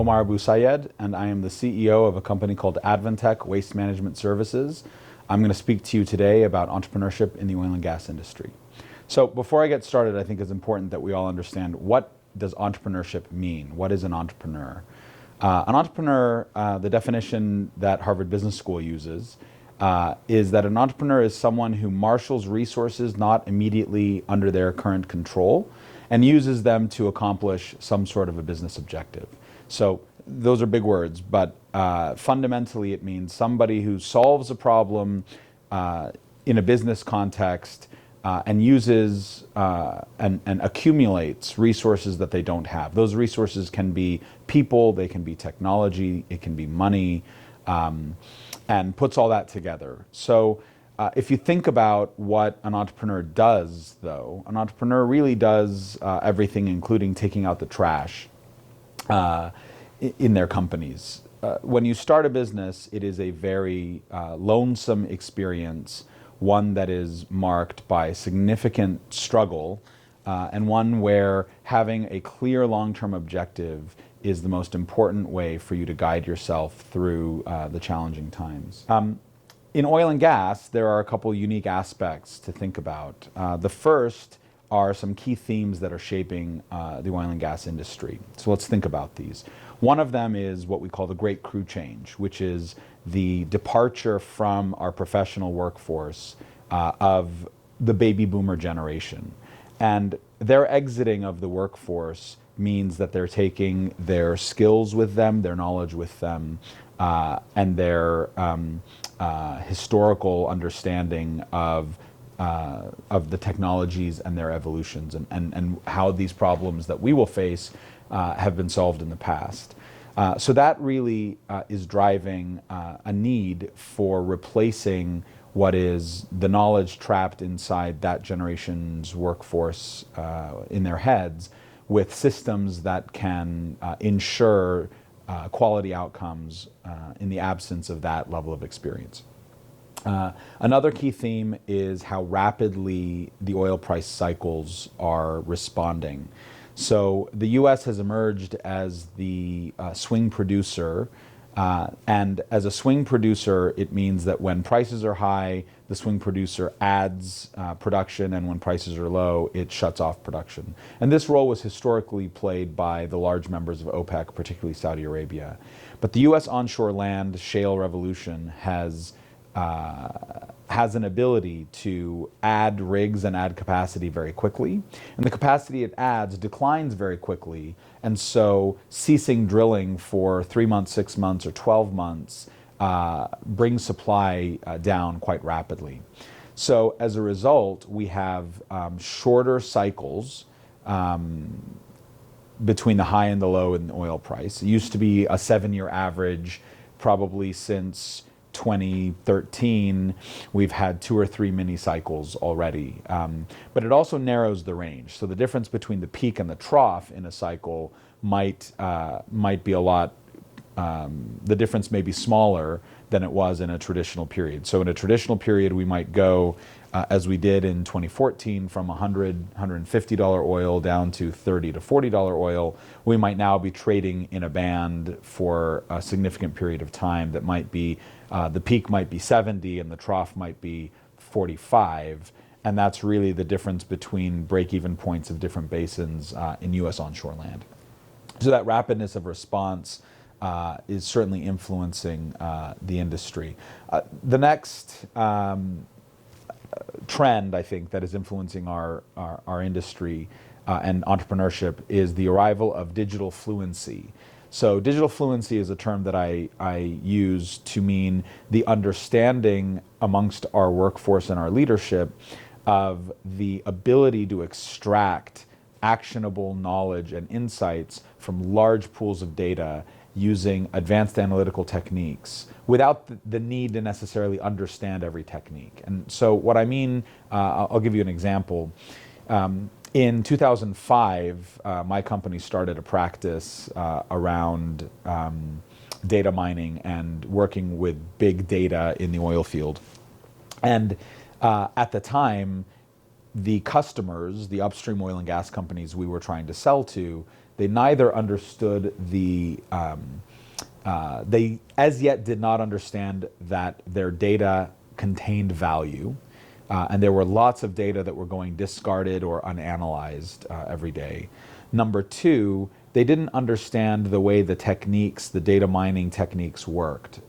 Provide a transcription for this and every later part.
Omar Abou-Sayed, and I am the CEO of a company called Advantech Waste Management Services. I'm going to speak to you today about entrepreneurship in the oil and gas industry. So before I get started, I think it's important that we all understand, what does entrepreneurship mean? What is an entrepreneur? An entrepreneur, the definition that Harvard Business School uses, is that an entrepreneur is someone who marshals resources not immediately under their current control and uses them to accomplish some sort of a business objective. So those are big words, but fundamentally it means somebody who solves a problem in a business context and uses and accumulates resources that they don't have. Those resources can be people, they can be technology, it can be money, and puts all that together. So if you think about what an entrepreneur does, though, an entrepreneur really does everything, including taking out the trash in their companies. When you start a business, it is a very lonesome experience, one that is marked by significant struggle, and one where having a clear long-term objective is the most important way for you to guide yourself through the challenging times. In oil and gas, there are a couple unique aspects to think about. The first are some key themes that are shaping the oil and gas industry. So let's think about these. One of them is what we call the Great Crew Change, which is the departure from our professional workforce of the baby boomer generation. And their exiting of the workforce means that they're taking their skills with them, their knowledge with them, and their historical understanding of the technologies and their evolutions, and how these problems that we will face have been solved in the past. So that really is driving a need for replacing what is the knowledge trapped inside that generation's workforce in their heads with systems that can ensure quality outcomes in the absence of that level of experience. Another key theme is how rapidly the oil price cycles are responding. So the U.S. has emerged as the swing producer, and as a swing producer, it means that when prices are high, the swing producer adds production, and when prices are low, it shuts off production. And this role was historically played by the large members of OPEC, particularly Saudi Arabia. But the U.S. onshore land shale revolution has an ability to add rigs and add capacity very quickly. And the capacity it adds declines very quickly. And so ceasing drilling for 3 months, 6 months, or 12 months brings supply down quite rapidly. So as a result, we have shorter cycles between the high and the low in the oil price. It used to be a 7-year average, probably since 2013, we've had 2 or 3 mini cycles already. But it also narrows the range. So the difference between the peak and the trough in a cycle might be a lot, the difference may be smaller than it was in a traditional period. So in a traditional period, we might go, as we did in 2014, from $100, $150 oil down to $30 to $40 oil. We might now be trading in a band for a significant period of time that might be, the peak might be 70 and the trough might be 45. And that's really the difference between break-even points of different basins in U.S. onshore land. So that rapidness of response is certainly influencing the industry. The next trend, I think, that is influencing our industry and entrepreneurship is the arrival of digital fluency. So digital fluency is a term that I use to mean the understanding amongst our workforce and our leadership of the ability to extract actionable knowledge and insights from large pools of data using advanced analytical techniques without the need to necessarily understand every technique. And so what I mean, I'll give you an example. In 2005, my company started a practice around data mining and working with big data in the oil field. And at the time, the customers, the upstream oil and gas companies we were trying to sell to, They neither understood they as yet did not understand that their data contained value. And there were lots of data that were going discarded or unanalyzed every day. Number two, they didn't understand the way the data mining techniques worked.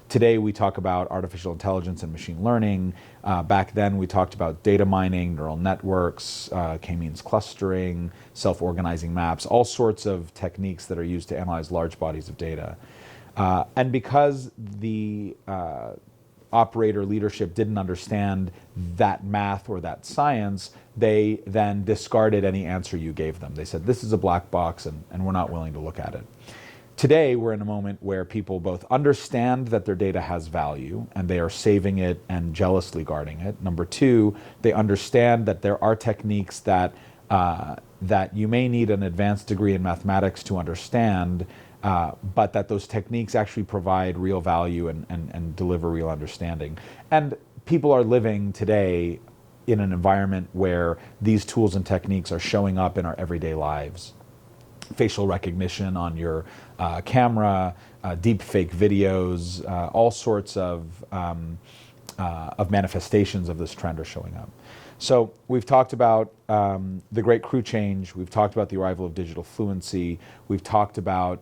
Today we talk about artificial intelligence and machine learning. Back then we talked about data mining, neural networks, k-means clustering, self-organizing maps, all sorts of techniques that are used to analyze large bodies of data. And because the operator leadership didn't understand that math or that science, they then discarded any answer you gave them. They said, this is a black box and we're not willing to look at it. Today, we're in a moment where people both understand that their data has value and they are saving it and jealously guarding it. Number two, they understand that there are techniques that you may need an advanced degree in mathematics to understand, but that those techniques actually provide real value and deliver real understanding. And people are living today in an environment where these tools and techniques are showing up in our everyday lives. Facial recognition on your camera, deep fake videos, all sorts of manifestations of this trend are showing up. So we've talked about the great crew change. We've talked about the arrival of digital fluency. We've talked about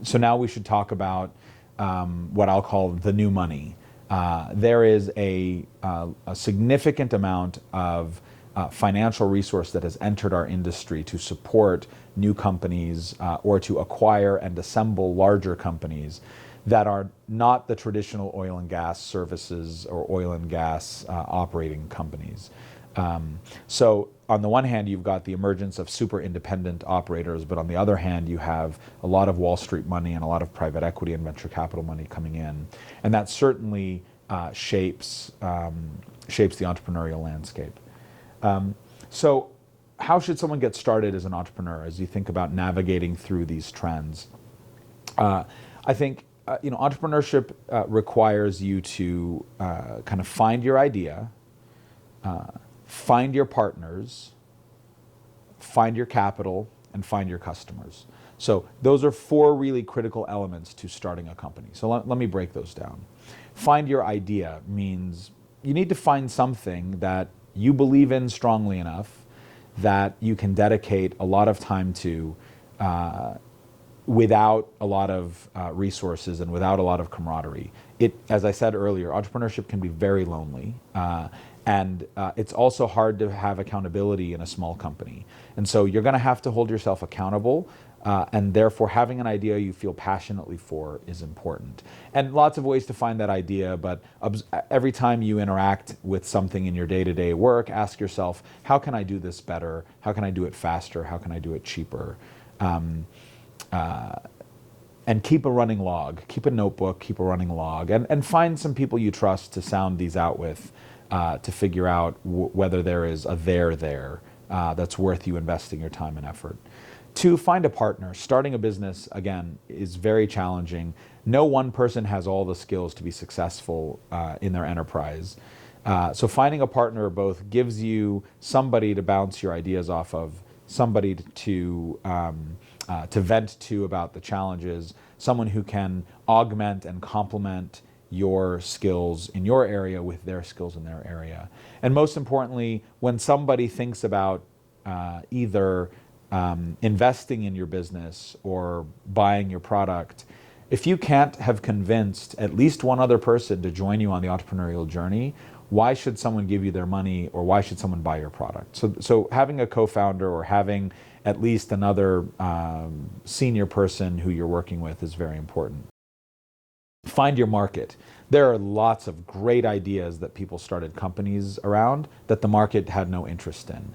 so now we should talk about what I'll call the new money. There is a significant amount of financial resource that has entered our industry to support new companies or to acquire and assemble larger companies that are not the traditional oil and gas services or oil and gas operating companies. So on the one hand, you've got the emergence of super independent operators, but on the other hand, you have a lot of Wall Street money and a lot of private equity and venture capital money coming in. And that certainly shapes the entrepreneurial landscape. So how should someone get started as an entrepreneur as you think about navigating through these trends? I think entrepreneurship requires you to kind of find your idea, find your partners, find your capital, and find your customers. So those are four really critical elements to starting a company. So let me break those down. Find your idea means you need to find something that you believe in strongly enough that you can dedicate a lot of time to without a lot of resources and without a lot of camaraderie. As I said earlier, entrepreneurship can be very lonely. And it's also hard to have accountability in a small company. And so you're going to have to hold yourself accountable. And therefore, having an idea you feel passionately for is important. And lots of ways to find that idea, but every time you interact with something in your day-to-day work, ask yourself, how can I do this better? How can I do it faster? How can I do it cheaper? And keep a running log. Keep a notebook, keep a running log, and find some people you trust to sound these out with to figure out whether there is a there that's worth you investing your time and effort. 2, find a partner. Starting a business, again, is very challenging. No one person has all the skills to be successful in their enterprise. So finding a partner both gives you somebody to bounce your ideas off of, somebody to vent to about the challenges, someone who can augment and complement your skills in your area with their skills in their area. And most importantly, when somebody thinks about either investing in your business or buying your product, if you can't have convinced at least one other person to join you on the entrepreneurial journey, why should someone give you their money or why should someone buy your product? So having a co-founder or having at least another senior person who you're working with is very important. Find your market. There are lots of great ideas that people started companies around that the market had no interest in.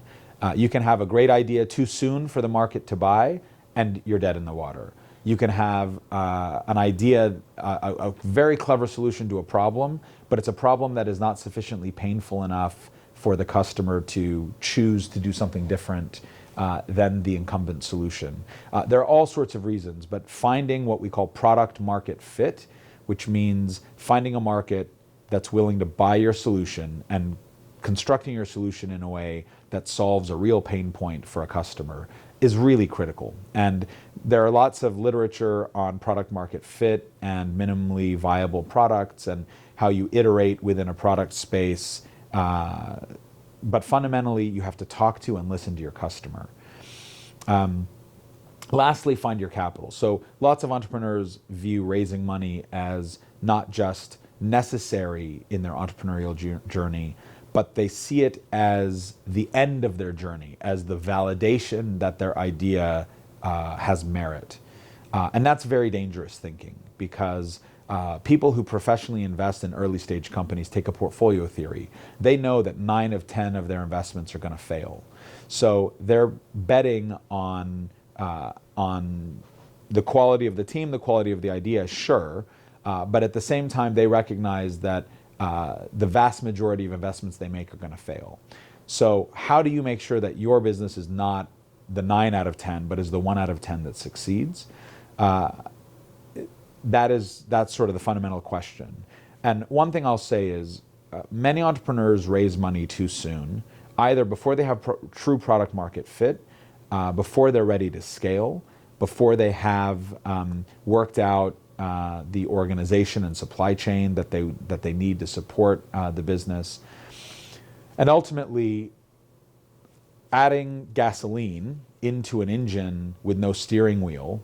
You can have a great idea too soon for the market to buy, and you're dead in the water. You can have an idea, a very clever solution to a problem, but it's a problem that is not sufficiently painful enough for the customer to choose to do something different than the incumbent solution. There are all sorts of reasons, but finding what we call product market fit, which means finding a market that's willing to buy your solution and constructing your solution in a way that solves a real pain point for a customer is really critical. And there are lots of literature on product market fit and minimally viable products and how you iterate within a product space. But fundamentally, you have to talk to and listen to your customer. Lastly, find your capital. So lots of entrepreneurs view raising money as not just necessary in their entrepreneurial journey, but they see it as the end of their journey, as the validation that their idea has merit. And that's very dangerous thinking, because people who professionally invest in early stage companies take a portfolio theory. They know that 9 of 10 of their investments are going to fail. So they're betting on the quality of the team, the quality of the idea, sure, but at the same time they recognize that the vast majority of investments they make are going to fail. So how do you make sure that your business is not the 9 out of 10, but is the 1 out of 10 that succeeds? That's sort of the fundamental question. And one thing I'll say is many entrepreneurs raise money too soon, either before they have true product market fit, before they're ready to scale, before they have worked out the organization and supply chain that they need to support the business. And ultimately, adding gasoline into an engine with no steering wheel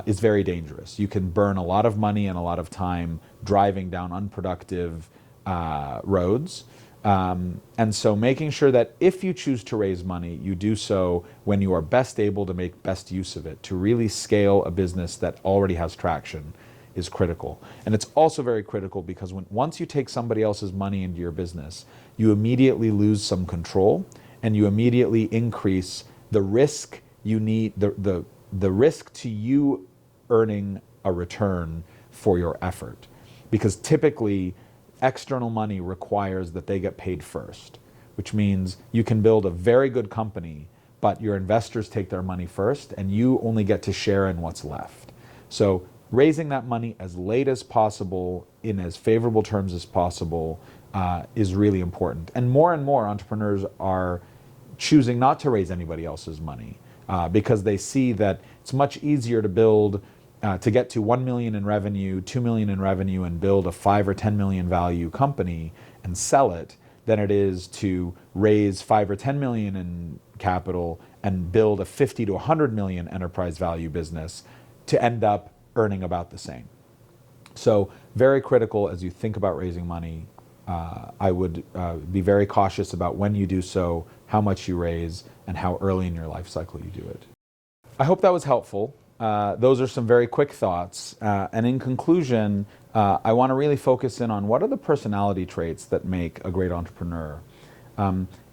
is very dangerous. You can burn a lot of money and a lot of time driving down unproductive roads. And so making sure that if you choose to raise money, you do so when you are best able to make best use of it. To really scale a business that already has traction is critical. And it's also very critical because once you take somebody else's money into your business, you immediately lose some control, and you immediately increase the risk you need, the risk to you earning a return for your effort. Because typically, external money requires that they get paid first, which means you can build a very good company, but your investors take their money first and you only get to share in what's left. So raising that money as late as possible in as favorable terms as possible is really important. And more entrepreneurs are choosing not to raise anybody else's money because they see that it's much easier to get to 1 million in revenue, 2 million in revenue, and build a 5 or 10 million value company and sell it than it is to raise 5 or 10 million in capital and build a 50 to 100 million enterprise value business to end up earning about the same. So very critical as you think about raising money. I would be very cautious about when you do so, how much you raise, and how early in your life cycle you do it. I hope that was helpful. Those are some very quick thoughts. And in conclusion, I want to really focus in on what are the personality traits that make a great entrepreneur.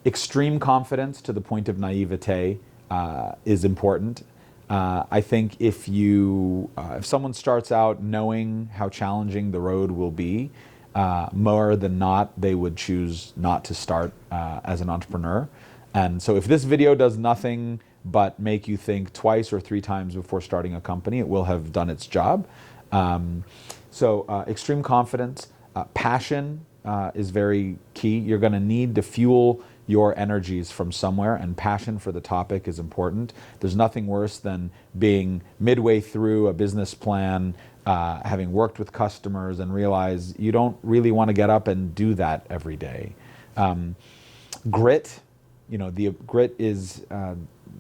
Extreme confidence to the point of naivete is important. I think if someone starts out knowing how challenging the road will be, more than not, they would choose not to start as an entrepreneur. And so if this video does nothing but make you think twice or 3 times before starting a company, it will have done its job. So extreme confidence, passion is very key. You're going to need to fuel your energies from somewhere, and passion for the topic is important. There's nothing worse than being midway through a business plan, having worked with customers, and realize you don't really want to get up and do that every day. Grit, grit is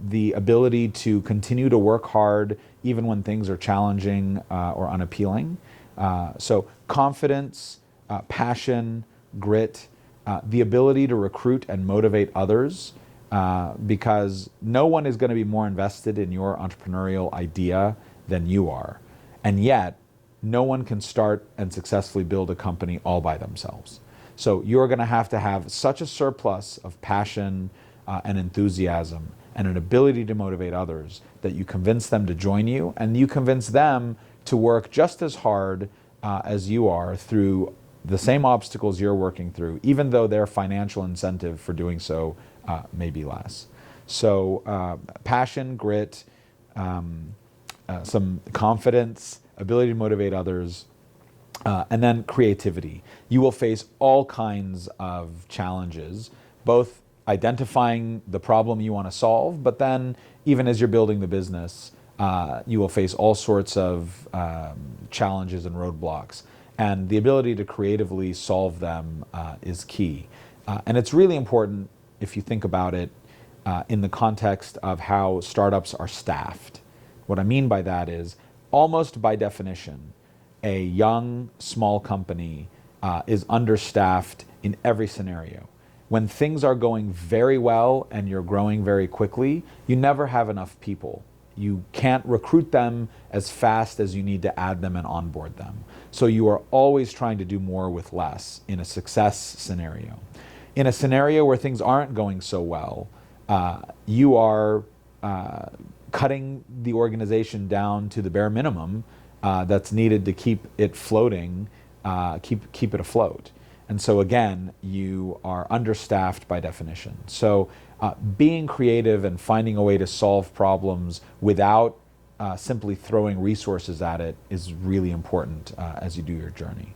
the ability to continue to work hard even when things are challenging or unappealing. So confidence, passion, grit, the ability to recruit and motivate others, because no one is going to be more invested in your entrepreneurial idea than you are. And yet, no one can start and successfully build a company all by themselves. So you're going to have such a surplus of passion and enthusiasm and an ability to motivate others that you convince them to join you, and you convince them to work just as hard as you are through the same obstacles you're working through, even though their financial incentive for doing so may be less. So passion, grit, some confidence, ability to motivate others, and then creativity. You will face all kinds of challenges, both identifying the problem you want to solve, but then even as you're building the business, you will face all sorts of challenges and roadblocks. And the ability to creatively solve them is key. And it's really important if you think about it in the context of how startups are staffed. What I mean by that is, almost by definition, a young, small company is understaffed in every scenario. When things are going very well and you're growing very quickly, you never have enough people. You can't recruit them as fast as you need to add them and onboard them. So you are always trying to do more with less in a success scenario. In a scenario where things aren't going so well, you are cutting the organization down to the bare minimum that's needed to keep it floating, keep it afloat. And so again, you are understaffed by definition. So being creative and finding a way to solve problems without simply throwing resources at it is really important as you do your journey.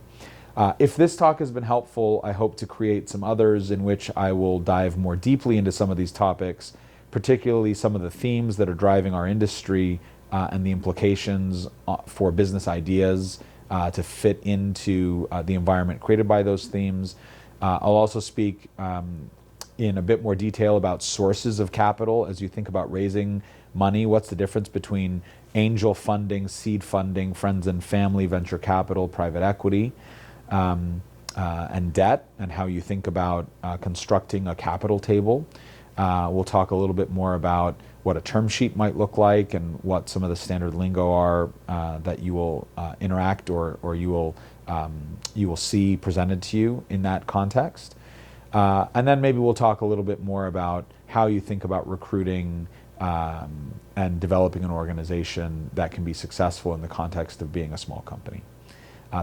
If this talk has been helpful, I hope to create some others in which I will dive more deeply into some of these topics, particularly some of the themes that are driving our industry and the implications for business ideas to fit into the environment created by those themes. I'll also speak in a bit more detail about sources of capital as you think about raising money. What's the difference between angel funding, seed funding, friends and family, venture capital, private equity, and debt, and how you think about constructing a capital table. We'll talk a little bit more about what a term sheet might look like and what some of the standard lingo are that you will interact or you will see presented to you in that context. And then maybe we'll talk a little bit more about how you think about recruiting and developing an organization that can be successful in the context of being a small company.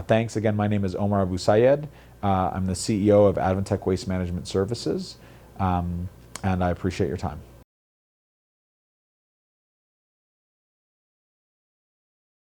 Thanks again. My name is Omar Abou-Sayed. I'm the CEO of Adventech Waste Management Services, and I appreciate your time.